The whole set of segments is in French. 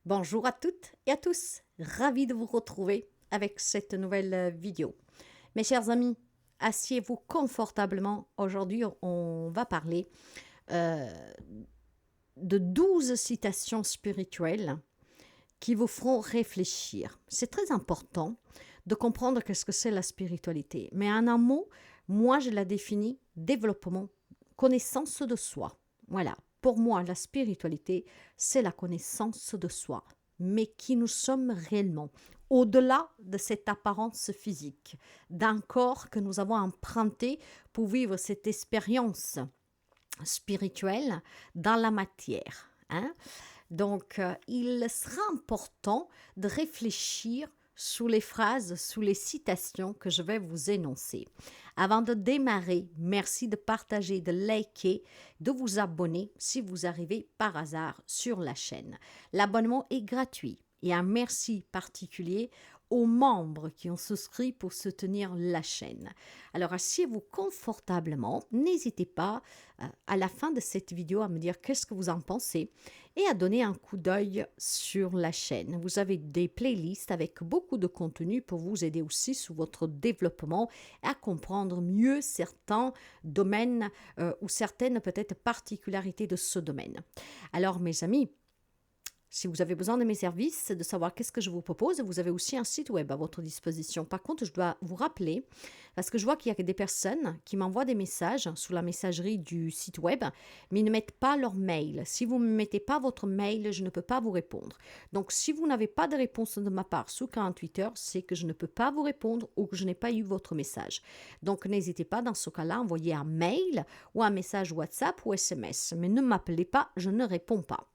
Bonjour à toutes et à tous, ravi de vous retrouver avec cette nouvelle vidéo. Mes chers amis, asseyez-vous confortablement. Aujourd'hui, on va parler euh, de 12 citations spirituelles qui vous feront réfléchir. C'est très important de comprendre qu'est-ce que c'est la spiritualité. Mais en un mot, moi je la définis développement, connaissance de soi. Voilà. Pour moi, la spiritualité, c'est la connaissance de soi, mais qui nous sommes réellement, au-delà de cette apparence physique, d'un corps que nous avons emprunté pour vivre cette expérience spirituelle dans la matière. Hein? Donc, il sera important de réfléchir sous les phrases, sous les citations que je vais vous énoncer. Avant de démarrer, merci de partager, de liker, de vous abonner si vous arrivez par hasard sur la chaîne. L'abonnement est gratuit et un merci particulier aux membres qui ont souscrit pour soutenir la chaîne. Alors, asseyez-vous confortablement. N'hésitez pas à la fin de cette vidéo à me dire qu'est-ce que vous en pensez et à donner un coup d'œil sur la chaîne. Vous avez des playlists avec beaucoup de contenu pour vous aider aussi sur votre développement et à comprendre mieux certains domaines ou certaines peut-être particularités de ce domaine. Alors, mes amis, si vous avez besoin de mes services, de savoir qu'est-ce que je vous propose, vous avez aussi un site web à votre disposition. Par contre, je dois vous rappeler, parce que je vois qu'il y a des personnes qui m'envoient des messages sous la messagerie du site web, mais ils ne mettent pas leur mail. Si vous ne me mettez pas votre mail, je ne peux pas vous répondre. Donc, si vous n'avez pas de réponse de ma part sous 48 heures, c'est que je ne peux pas vous répondre ou que je n'ai pas eu votre message. Donc, n'hésitez pas dans ce cas-là à envoyer un mail ou un message WhatsApp ou SMS. Mais ne m'appelez pas, je ne réponds pas.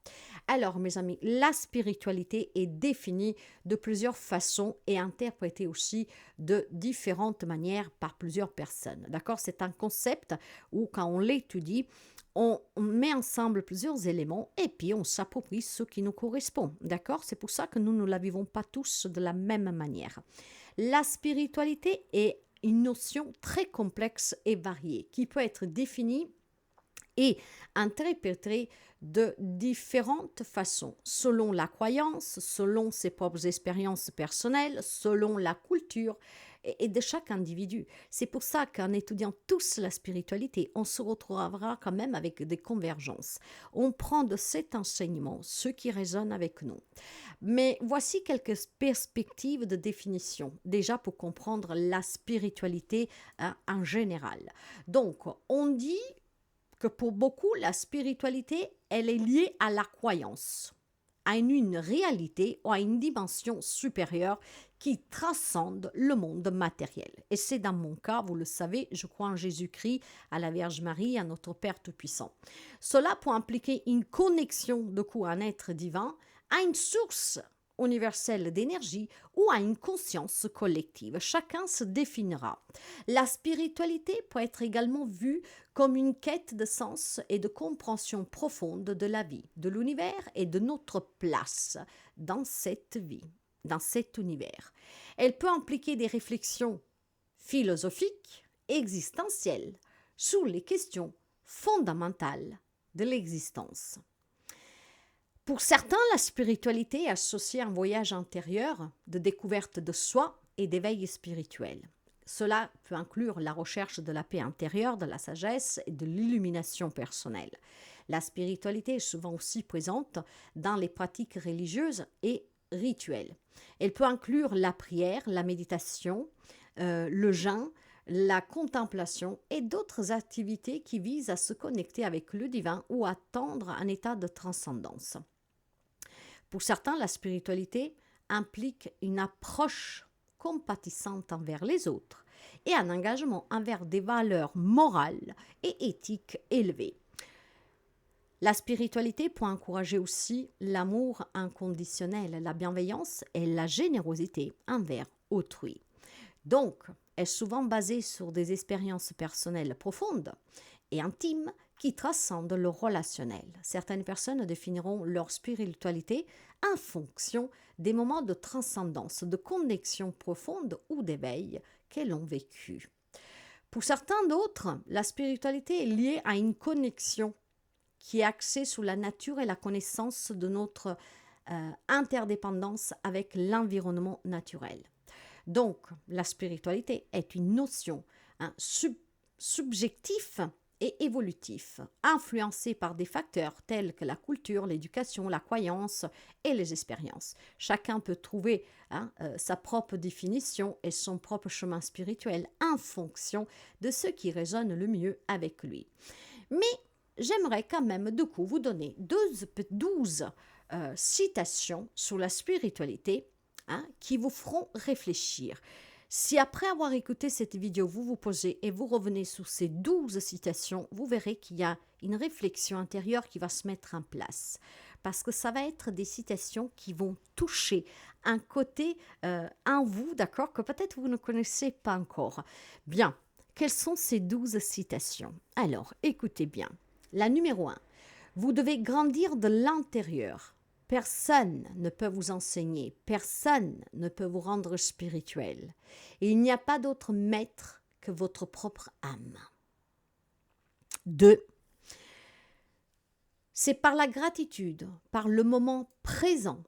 Alors, mes amis, la spiritualité est définie de plusieurs façons et interprétée aussi de différentes manières par plusieurs personnes. D'accord? C'est un concept où, quand on l'étudie, on met ensemble plusieurs éléments et puis on s'approprie ce qui nous correspond. D'accord? C'est pour ça que nous ne la vivons pas tous de la même manière. La spiritualité est une notion très complexe et variée qui peut être définie et interprétée de différentes façons, selon la croyance, selon ses propres expériences personnelles, selon la culture et de chaque individu. C'est pour ça qu'en étudiant tous la spiritualité, on se retrouvera quand même avec des convergences. On prend de cet enseignement ce qui résonne avec nous. Mais voici quelques perspectives de définition, déjà pour comprendre la spiritualité en général. Donc, on dit que pour beaucoup, la spiritualité, elle est liée à la croyance, à une réalité ou à une dimension supérieure qui transcende le monde matériel. Et c'est dans mon cas, vous le savez, je crois en Jésus-Christ, à la Vierge Marie, à notre Père Tout-Puissant. Cela peut impliquer une connexion de coup à un être divin, à une source universelle d'énergie ou à une conscience collective. Chacun se définira. La spiritualité peut être également vue comme une quête de sens et de compréhension profonde de la vie, de l'univers et de notre place dans cette vie, dans cet univers. Elle peut impliquer des réflexions philosophiques, existentielles, sur les questions fondamentales de l'existence. Pour certains, la spiritualité est associée à un voyage intérieur de découverte de soi et d'éveil spirituel. Cela peut inclure la recherche de la paix intérieure, de la sagesse et de l'illumination personnelle. La spiritualité est souvent aussi présente dans les pratiques religieuses et rituelles. Elle peut inclure la prière, la méditation, le jeûne, la contemplation et d'autres activités qui visent à se connecter avec le divin ou à tendre un état de transcendance. Pour certains, la spiritualité implique une approche compatissante envers les autres et un engagement envers des valeurs morales et éthiques élevées. La spiritualité peut encourager aussi l'amour inconditionnel, la bienveillance et la générosité envers autrui. Donc, est souvent basée sur des expériences personnelles profondes et intimes qui transcendent le relationnel. Certaines personnes définiront leur spiritualité en fonction des moments de transcendance, de connexion profonde ou d'éveil qu'elles ont vécu. Pour certains d'autres, la spiritualité est liée à une connexion qui est axée sur la nature et la connaissance de notre interdépendance avec l'environnement naturel. Donc, la spiritualité est une notion subjective et évolutif, influencé par des facteurs tels que la culture, l'éducation, la croyance et les expériences. Chacun peut trouver sa propre définition et son propre chemin spirituel en fonction de ce qui résonne le mieux avec lui. Mais j'aimerais quand même du coup vous donner 12 citations sur la spiritualité qui vous feront réfléchir. Si après avoir écouté cette vidéo, vous vous posez et vous revenez sur ces 12 citations, vous verrez qu'il y a une réflexion intérieure qui va se mettre en place. Parce que ça va être des citations qui vont toucher un côté en vous, d'accord, que peut-être vous ne connaissez pas encore. Bien, quelles sont ces 12 citations? Alors, écoutez bien. La numéro 1, vous devez grandir de l'intérieur. Personne ne peut vous enseigner, personne ne peut vous rendre spirituel. Et il n'y a pas d'autre maître que votre propre âme. 2. C'est par la gratitude, par le moment présent,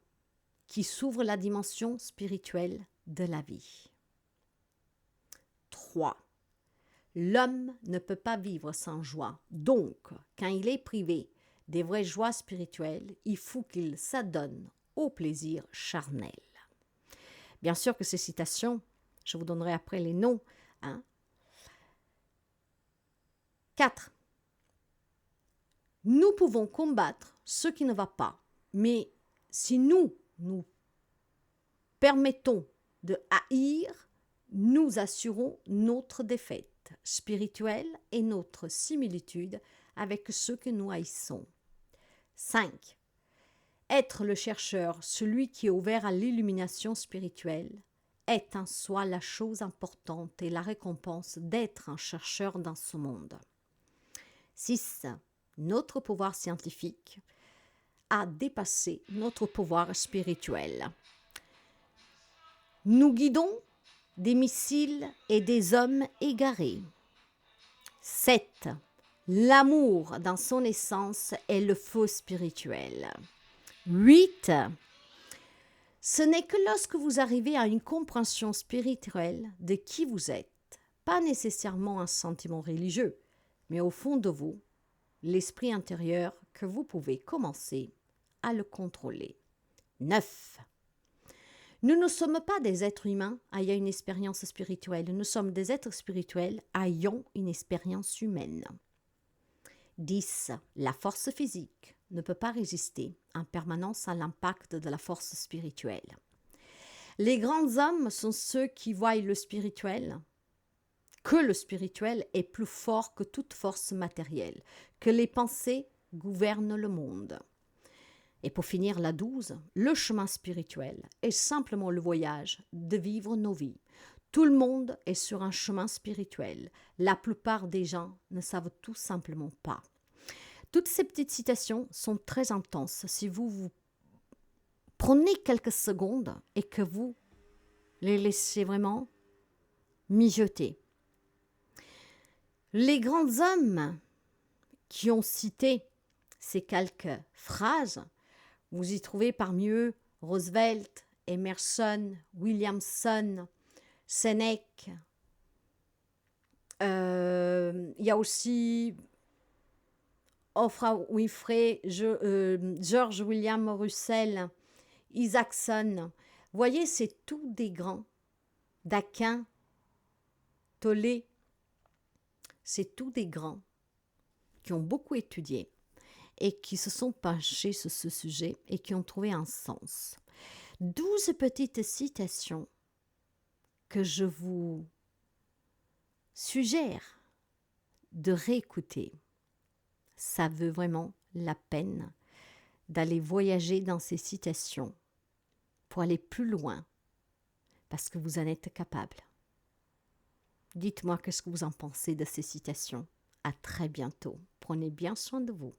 qui s'ouvre la dimension spirituelle de la vie. 3. L'homme ne peut pas vivre sans joie. Donc, quand il est privé des vraies joies spirituelles, il faut qu'il s'adonne au plaisir charnel. Bien sûr que ces citations, je vous donnerai après les noms. 4. Nous pouvons combattre ce qui ne va pas, mais si nous permettons de haïr, nous assurons notre défaite spirituelle et notre similitude avec ceux que nous haïssons. 5. Être le chercheur, celui qui est ouvert à l'illumination spirituelle, est en soi la chose importante et la récompense d'être un chercheur dans ce monde. 6. Notre pouvoir scientifique a dépassé notre pouvoir spirituel. Nous guidons des missiles et des hommes égarés. 7. L'amour dans son essence est le feu spirituel. 8. Ce n'est que lorsque vous arrivez à une compréhension spirituelle de qui vous êtes, pas nécessairement un sentiment religieux, mais au fond de vous, l'esprit intérieur, que vous pouvez commencer à le contrôler. 9. Nous ne sommes pas des êtres humains ayant une expérience spirituelle, nous sommes des êtres spirituels ayant une expérience humaine. 10. La force physique ne peut pas résister en permanence à l'impact de la force spirituelle. Les grands hommes sont ceux qui voient le spirituel, que le spirituel est plus fort que toute force matérielle, que les pensées gouvernent le monde. Et pour finir la 12, le chemin spirituel est simplement le voyage de vivre nos vies. Tout le monde est sur un chemin spirituel. La plupart des gens ne savent tout simplement pas. Toutes ces petites citations sont très intenses. Si vous prenez quelques secondes et que vous les laissez vraiment mijoter. Les grands hommes qui ont cité ces quelques phrases, vous y trouvez parmi eux Roosevelt, Emerson, Williamson, Sénèque. Il y a aussi Oprah Winfrey, George William Russell, Isaacson. Vous voyez, c'est tous des grands. Daquin, Tollé, c'est tous des grands qui ont beaucoup étudié et qui se sont penchés sur ce sujet et qui ont trouvé un sens. 12 petites citations que je vous suggère de réécouter. Ça vaut vraiment la peine d'aller voyager dans ces citations pour aller plus loin parce que vous en êtes capable. Dites-moi qu'est-ce que vous en pensez de ces citations. À très bientôt. Prenez bien soin de vous.